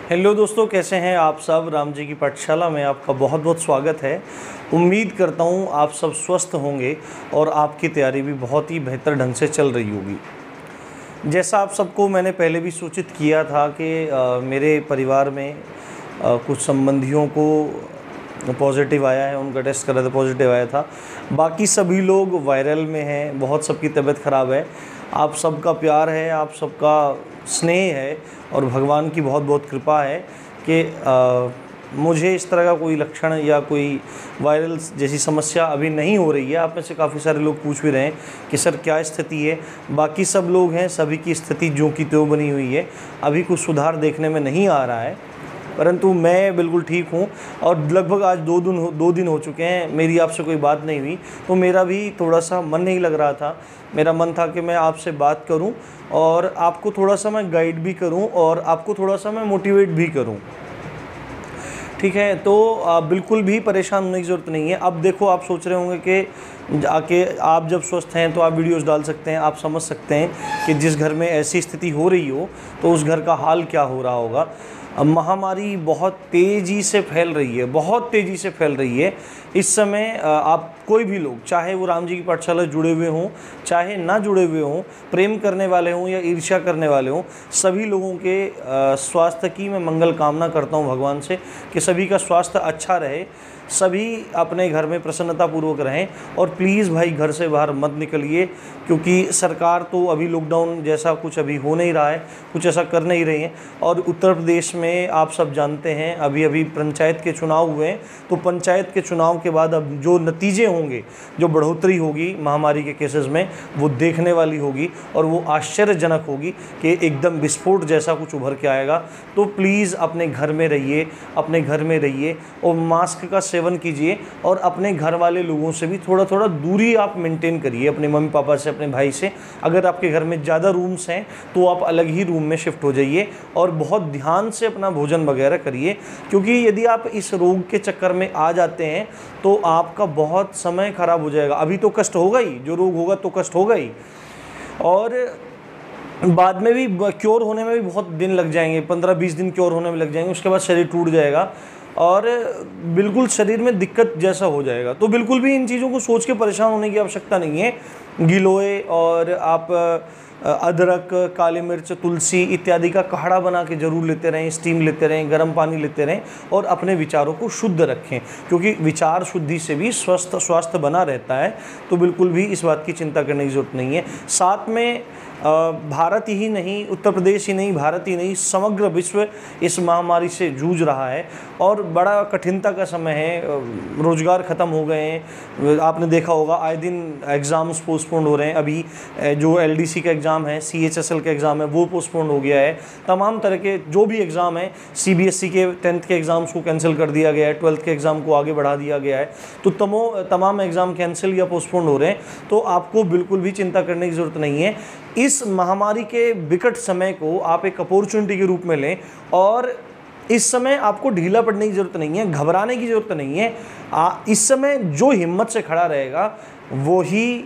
Hello दोस्तों, कैसे हैं आप सब। राम जी की पाठशाला में आपका बहुत बहुत स्वागत है। उम्मीद करता हूँ आप सब स्वस्थ होंगे और आपकी तैयारी भी बहुत ही बेहतर ढंग से चल रही होगी। जैसा आप सबको मैंने पहले भी सूचित किया था कि मेरे परिवार में कुछ संबंधियों को पॉजिटिव आया है, उनका टेस्ट करा था, पॉजिटिव आया था। बाकी सभी लोग वायरल में हैं, बहुत सबकी तबीयत ख़राब है। आप सबका प्यार है, आप सबका स्नेह है और भगवान की बहुत बहुत कृपा है कि मुझे इस तरह का कोई लक्षण या कोई वायरल जैसी समस्या अभी नहीं हो रही है। आप में से काफ़ी सारे लोग पूछ भी रहे हैं कि सर क्या स्थिति है। बाकी सब लोग हैं, सभी की स्थिति जो की त्यों बनी हुई है। अभी कुछ सुधार देखने में नहीं आ रहा है, परंतु मैं बिल्कुल ठीक हूँ। और लगभग आज दो दिन हो चुके हैं मेरी आपसे कोई बात नहीं हुई, तो मेरा भी थोड़ा सा मन नहीं लग रहा था। मेरा मन था कि मैं आपसे बात करूं और आपको थोड़ा सा मैं गाइड भी करूं और आपको थोड़ा सा मैं मोटिवेट भी करूं। ठीक है, तो आप बिल्कुल भी परेशान होने की ज़रूरत नहीं है। अब देखो, आप सोच रहे होंगे कि आके आप जब स्वस्थ हैं तो आप वीडियोस डाल सकते हैं, आप समझ सकते हैं कि जिस घर में ऐसी स्थिति हो रही हो तो उस घर का हाल क्या हो रहा होगा। महामारी बहुत तेज़ी से फैल रही है, बहुत तेज़ी से फैल रही है इस समय। आप कोई भी लोग, चाहे वो राम जी की पाठशाला जुड़े हुए हों, चाहे ना जुड़े हुए हों, प्रेम करने वाले हों या ईर्ष्या करने वाले हों, सभी लोगों के स्वास्थ्य की मैं मंगल कामना करता हूं भगवान से कि सभी का स्वास्थ्य अच्छा रहे, सभी अपने घर में प्रसन्नतापूर्वक रहें। और प्लीज़ भाई, घर से बाहर मत निकलिए, क्योंकि सरकार तो अभी लॉकडाउन जैसा कुछ अभी हो नहीं रहा है, कुछ ऐसा कर नहीं रही है। और उत्तर प्रदेश में आप सब जानते हैं अभी पंचायत के चुनाव हुए हैं, तो पंचायत के चुनाव के बाद अब जो नतीजे होंगे, जो बढ़ोतरी होगी महामारी के केसेस में, वो देखने वाली होगी और वो आश्चर्यजनक होगी कि एकदम विस्फोट जैसा कुछ उभर के आएगा। तो प्लीज़ अपने घर में रहिए, अपने घर में रहिए और मास्क का सेवन कीजिए और अपने घर वाले लोगों से भी थोड़ा थोड़ा दूरी आप मेंटेन करिए, अपने मम्मी पापा से, अपने भाई से। अगर आपके घर में ज़्यादा रूम्स हैं तो आप अलग ही रूम में शिफ्ट हो जाइए और बहुत ध्यान से अपना भोजन वगैरह करिए, क्योंकि यदि आप इस रोग के चक्कर में आ जाते हैं तो आपका बहुत समय खराब हो जाएगा। अभी तो कष्ट होगा ही, जो रोग होगा तो कष्ट होगा ही, और बाद में भी क्योर होने में भी बहुत दिन लग जाएंगे, 15-20 दिन क्योर होने में लग जाएंगे। उसके बाद शरीर टूट जाएगा और बिल्कुल शरीर में दिक्कत जैसा हो जाएगा। तो बिल्कुल भी इन चीज़ों को सोच के परेशान होने की आवश्यकता नहीं है। गिलोय और आप अदरक, काली मिर्च, तुलसी इत्यादि का काढ़ा बना के ज़रूर लेते रहें, स्टीम लेते रहें, गर्म पानी लेते रहें और अपने विचारों को शुद्ध रखें, क्योंकि विचार शुद्धि से भी स्वास्थ्य बना रहता है। तो बिल्कुल भी इस बात की चिंता करने की ज़रूरत नहीं है। साथ में भारत ही नहीं, उत्तर प्रदेश ही नहीं, भारत ही नहीं, समग्र विश्व इस महामारी से जूझ रहा है और बड़ा कठिनता का समय है। रोज़गार ख़त्म हो गए हैं, आपने देखा होगा, आए दिन एग्ज़ाम्स पोस्टपोन हो रहे हैं। अभी जो LDC का एग्ज़ाम है, CHSL का एग्ज़ाम है, वो पोस्टपोन हो गया है। तमाम तरह के जो भी एग्ज़ाम हैं, CBSE के 10th के एग्ज़ाम्स को कैंसिल कर दिया गया है, 12th के एग्ज़ाम को आगे बढ़ा दिया गया है। तो तमाम एग्ज़ाम कैंसिल या पोस्टपोन हो रहे हैं। तो आपको बिल्कुल भी चिंता करने की ज़रूरत नहीं है। इस महामारी के विकट समय को आप एक अपॉर्चुनिटी के रूप में लें और इस समय आपको ढीला पड़ने की ज़रूरत नहीं है, घबराने की ज़रूरत नहीं है। इस समय जो हिम्मत से खड़ा रहेगा वो ही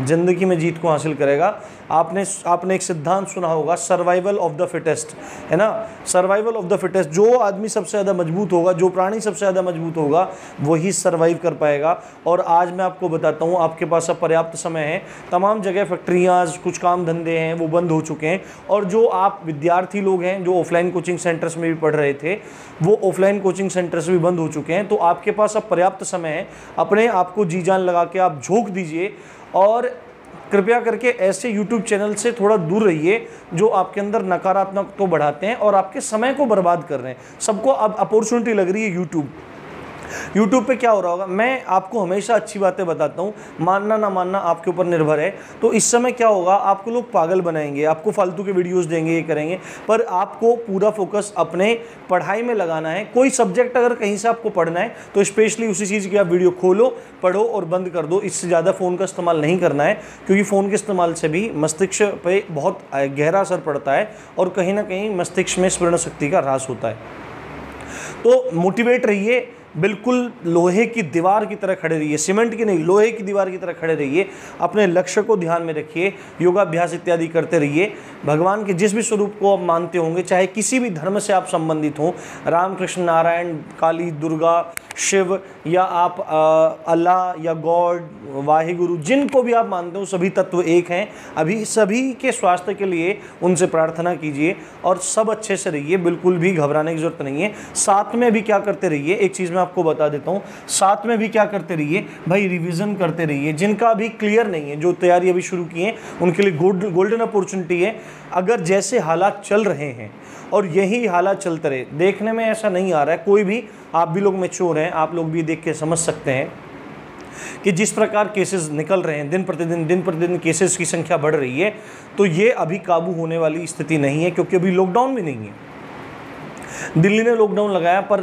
ज़िंदगी में जीत को हासिल करेगा। आपने एक सिद्धांत सुना होगा, सर्वाइवल ऑफ द फिटेस्ट, है ना। सर्वाइवल ऑफ द फिटेस्ट, जो आदमी सबसे ज़्यादा मजबूत होगा, जो प्राणी सबसे ज़्यादा मजबूत होगा, वही सर्वाइव कर पाएगा। और आज मैं आपको बताता हूँ, आपके पास अब पर्याप्त समय है। तमाम जगह फैक्ट्रियाँ, कुछ काम धंधे हैं वो बंद हो चुके हैं, और जो आप विद्यार्थी लोग हैं जो ऑफलाइन कोचिंग सेंटर्स में भी पढ़ रहे थे, वो ऑफलाइन कोचिंग सेंटर्स भी बंद हो चुके हैं। तो आपके पास अब पर्याप्त समय है, अपने आप को जी जान लगा के आप झोंक दीजिए और कृपया करके ऐसे YouTube चैनल से थोड़ा दूर रहिए जो आपके अंदर नकारात्मक तो बढ़ाते हैं और आपके समय को बर्बाद कर रहे हैं। सबको अब अपॉर्चुनिटी लग रही है यूट्यूब पे क्या हो रहा होगा। मैं आपको हमेशा अच्छी बातें बताता हूँ, मानना ना मानना आपके ऊपर निर्भर है। तो इस समय क्या होगा, आपको लोग पागल बनाएंगे, आपको फालतू के वीडियोस देंगे, ये करेंगे, पर आपको पूरा फोकस अपने पढ़ाई में लगाना है। कोई सब्जेक्ट अगर कहीं से आपको पढ़ना है तो स्पेशली उसी चीज़ की आप वीडियो खोलो, पढ़ो और बंद कर दो। इससे ज़्यादा फ़ोन का इस्तेमाल नहीं करना है, क्योंकि फ़ोन के इस्तेमाल से भी मस्तिष्क पर बहुत गहरा असर पड़ता है और कहीं ना कहीं मस्तिष्क में स्मरण शक्ति का ह्रास होता है। तो मोटिवेट रहिए, बिल्कुल लोहे की दीवार की तरह खड़े रहिए, सीमेंट की नहीं, लोहे की दीवार की तरह खड़े रहिए। अपने लक्ष्य को ध्यान में रखिए, योगाभ्यास इत्यादि करते रहिए। भगवान के जिस भी स्वरूप को आप मानते होंगे, चाहे किसी भी धर्म से आप संबंधित हों, राम कृष्ण नारायण, काली, दुर्गा, शिव, या आप अल्लाह या गॉड, वाहिगुरु, जिनको भी आप मानते हो, सभी तत्व एक हैं। अभी सभी के स्वास्थ्य के लिए उनसे प्रार्थना कीजिए और सब अच्छे से रहिए, बिल्कुल भी घबराने की जरूरत नहीं है। साथ में भी क्या करते रहिए, एक चीज़ मैं आपको बता देता हूँ, साथ में भी क्या करते रहिए भाई, रिवीजन करते रहिए। जिनका अभी क्लियर नहीं है, जो तैयारी अभी शुरू की है, उनके लिए गोल्डन अपॉर्चुनिटी है। अगर जैसे हालात चल रहे हैं और यही हालात चलते रहे, देखने में ऐसा नहीं आ रहा है, कोई भी, आप भी लोग मैच्योर हैं, आप लोग भी देख के समझ सकते हैं कि जिस प्रकार केसेस निकल रहे हैं, दिन प्रतिदिन केसेस की संख्या बढ़ रही है, तो ये अभी काबू होने वाली स्थिति नहीं है, क्योंकि अभी लॉकडाउन भी नहीं है। दिल्ली ने लॉकडाउन लगाया, पर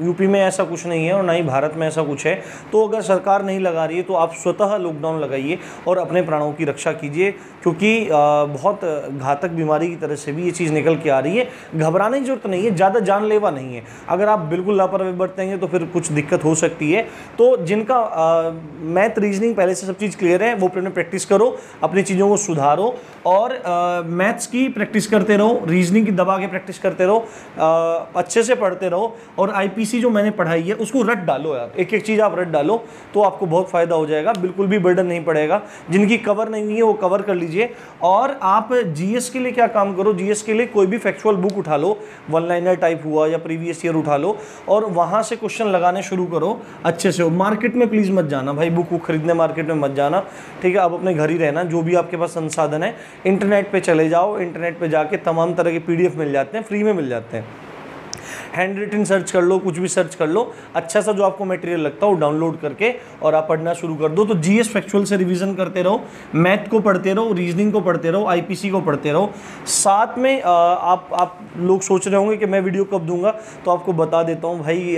यूपी में ऐसा कुछ नहीं है और ना ही भारत में ऐसा कुछ है। तो अगर सरकार नहीं लगा रही है तो आप स्वतः लॉकडाउन लगाइए और अपने प्राणों की रक्षा कीजिए, क्योंकि बहुत घातक बीमारी की तरह से भी ये चीज़ निकल के आ रही है। घबराने की जरूरत नहीं है, ज़्यादा जानलेवा नहीं है। अगर आप बिल्कुल लापरवाही बरतेंगे तो फिर कुछ दिक्कत हो सकती है। तो जिनका मैथ रीजनिंग पहले से सब चीज़ क्लियर है, वो अपने प्रैक्टिस करो, अपनी चीज़ों को सुधारो और मैथ्स की प्रैक्टिस करते रहो, रीजनिंग की दबा के प्रैक्टिस करते रहो, अच्छे से पढ़ते रहो। और आईपीसी जो मैंने पढ़ाई है उसको रट डालो यार, एक एक चीज़ आप रट डालो तो आपको बहुत फ़ायदा हो जाएगा, बिल्कुल भी बर्डन नहीं पड़ेगा। जिनकी कवर नहीं हुई है वो कवर कर लीजिए। और आप जीएस के लिए क्या काम करो, जीएस के लिए कोई भी फैक्चुअल बुक उठा लो, वन लाइनर टाइप हुआ या प्रीवियस ईयर उठा लो और वहाँ से क्वेश्चन लगाने शुरू करो अच्छे से। मार्केट में प्लीज़ मत जाना भाई, बुक को खरीदने मार्केट में मत जाना, ठीक है। आप अपने घर ही रहना, जो भी आपके पास संसाधन है इंटरनेट पे चले जाओ, इंटरनेट पे जाके तमाम तरह के पीडीएफ मिल जाते हैं, फ्री में मिल जाते हैं। हैंड रिटन सर्च कर लो, कुछ भी सर्च कर लो, अच्छा सा जो आपको मटेरियल लगता हो डाउनलोड करके और आप पढ़ना शुरू कर दो। तो जीएस फैक्चुअल से रिवीजन करते रहो, मैथ को पढ़ते रहो, रीजनिंग को पढ़ते रहो, आईपीसी को पढ़ते रहो। साथ में आप लोग सोच रहे होंगे कि मैं वीडियो कब दूंगा, तो आपको बता देता हूँ भाई,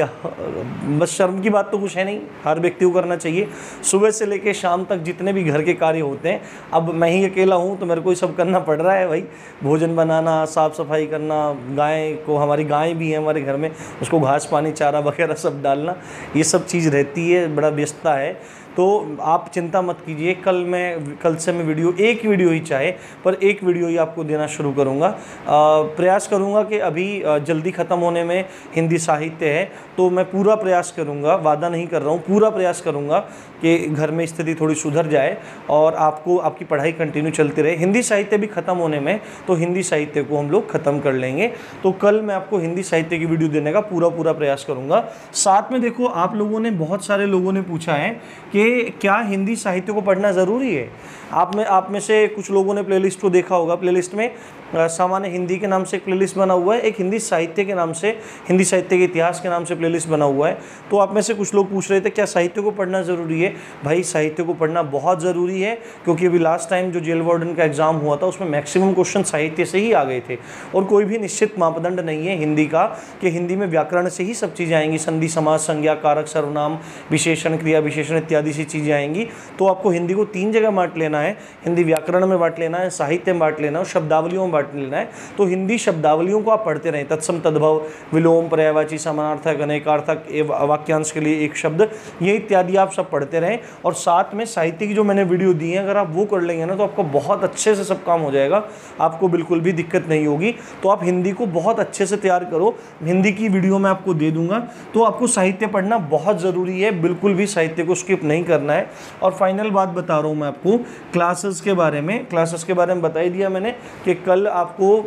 बस शर्म की बात तो कुछ है नहीं, हर व्यक्ति को करना चाहिए। सुबह से लेकर शाम तक जितने भी घर के कार्य होते हैं, अब मैं ही अकेला हूँ तो मेरे को ये सब करना पड़ रहा है भाई। भोजन बनाना, साफ़ सफाई करना, गाय को, हमारी गाय भी है हमारे घर में, उसको घास पानी चारा वगैरह सब डालना, ये सब चीज़ रहती है, बड़ा व्यस्तता है। तो आप चिंता मत कीजिए, कल से मैं एक वीडियो ही चाहे पर एक वीडियो ही आपको देना शुरू करूँगा। प्रयास करूँगा कि अभी जल्दी ख़त्म होने में हिंदी साहित्य है, तो मैं पूरा प्रयास करूँगा, वादा नहीं कर रहा हूँ, पूरा प्रयास करूँगा कि घर में स्थिति थोड़ी सुधर जाए और आपकी पढ़ाई कंटिन्यू चलती रहे। हिंदी साहित्य भी ख़त्म होने में, तो हिंदी साहित्य को हम लोग ख़त्म कर लेंगे। तो कल मैं आपको हिंदी साहित्य की वीडियो देने का पूरा प्रयास करूँगा। साथ में देखो, आप लोगों ने, बहुत सारे लोगों ने पूछा है कि क्या हिंदी साहित्य को पढ़ना ज़रूरी है। आप में से कुछ लोगों ने प्लेलिस्ट को देखा होगा, प्लेलिस्ट में सामान्य हिंदी के नाम से एक प्लेलिस्ट बना हुआ है, एक हिंदी साहित्य के नाम से, हिंदी साहित्य के इतिहास के नाम से प्लेलिस्ट बना हुआ है। तो आप में से कुछ लोग पूछ रहे थे क्या साहित्य को पढ़ना ज़रूरी है। भाई साहित्य को पढ़ना बहुत ज़रूरी है, क्योंकि अभी लास्ट टाइम जो जेल वार्डन का एग्ज़ाम हुआ था उसमें मैक्सिमम क्वेश्चन साहित्य से ही आ गए थे। और कोई भी निश्चित मापदंड नहीं है हिंदी का कि हिंदी में व्याकरण से ही सब चीज़ें आएंगी, संधि, समास, संज्ञा, कारक, सर्वनाम, विशेषण, क्रिया विशेषण इत्यादि सी चीज़ें आएंगी। तो आपको हिंदी को 3 जगह बांट लेना है, हिंदी व्याकरण में बांट लेना है, साहित्य में बांट लेना है और शब्दावलियों में बांट लेना है। तो हिंदी शब्दावलियों को आप पढ़ते रहें, तत्सम, तद्भव, विलोम, पर्यायवाची, समानार्थक, अनेकार्थक, वाक्यांश के लिए एक शब्द, ये इत्यादि आप सब पढ़ते रहें। और साथ में साहित्य की जो मैंने वीडियो दी है, अगर आप वो कर लेंगे ना तो आपका बहुत अच्छे से सब काम हो जाएगा, आपको बिल्कुल भी दिक्कत नहीं होगी। तो आप हिंदी को बहुत अच्छे से तैयार करो, हिंदी की वीडियो मैं आपको दे दूंगा। तो आपको साहित्य पढ़ना बहुत ज़रूरी है, बिल्कुल भी साहित्य को स्किप नहीं करना है। और फाइनल बात बता रहा हूँ मैं आपको क्लासेस के बारे में बता ही दिया मैंने कि कल आपको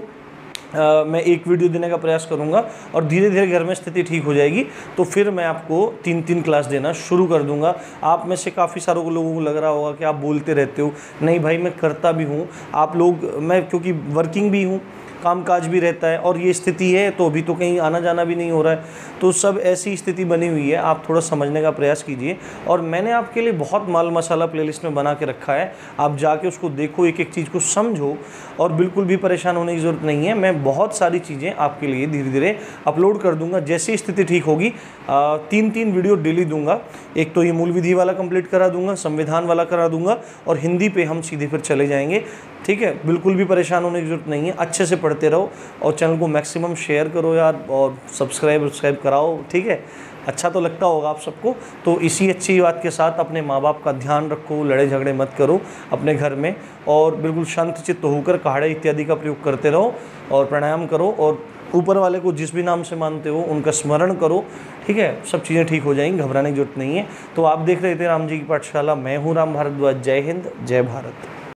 मैं एक वीडियो देने का प्रयास करूंगा और धीरे धीरे घर में स्थिति ठीक हो जाएगी तो फिर मैं आपको 3 क्लास देना शुरू कर दूंगा। आप में से काफ़ी सारों लोगों को लग रहा होगा कि आप बोलते रहते हो, नहीं भाई मैं करता भी हूँ। आप लोग, मैं क्योंकि वर्किंग भी हूँ, कामकाज भी रहता है और ये स्थिति है तो अभी तो कहीं आना जाना भी नहीं हो रहा है, तो सब ऐसी स्थिति बनी हुई है। आप थोड़ा समझने का प्रयास कीजिए और मैंने आपके लिए बहुत माल मसाला प्लेलिस्ट में बना के रखा है, आप जाके उसको देखो, एक एक चीज़ को समझो और बिल्कुल भी परेशान होने की ज़रूरत नहीं है। मैं बहुत सारी चीज़ें आपके लिए धीरे धीरे अपलोड कर दूंगा, जैसी स्थिति ठीक होगी 3 वीडियो डेली दूंगा। एक तो ये मूल विधि वाला कंप्लीट करा दूंगा, संविधान वाला करा दूंगा और हिंदी पे हम सीधे फिर चले जाएंगे, ठीक है। बिल्कुल भी परेशान होने की ज़रूरत नहीं है, अच्छे से पढ़ते रहो और चैनल को मैक्सिमम शेयर करो यार और सब्सक्राइब कराओ, ठीक है। अच्छा तो लगता होगा आप सबको। तो इसी अच्छी बात के साथ अपने माँ बाप का ध्यान रखो, लड़ाई झगड़े मत करो अपने घर में, और बिल्कुल शांत चित्त होकर काढ़े इत्यादि का प्रयोग करते रहो और प्राणायाम करो, और ऊपर वाले को जिस भी नाम से मानते हो उनका स्मरण करो। ठीक है, सब चीज़ें ठीक हो जाएंगी, घबराने की जरूरत नहीं है। तो आप देख रहे थे राम जी की पाठशाला, मैं हूँ राम भारद्वाज। जय हिंद, जय भारत।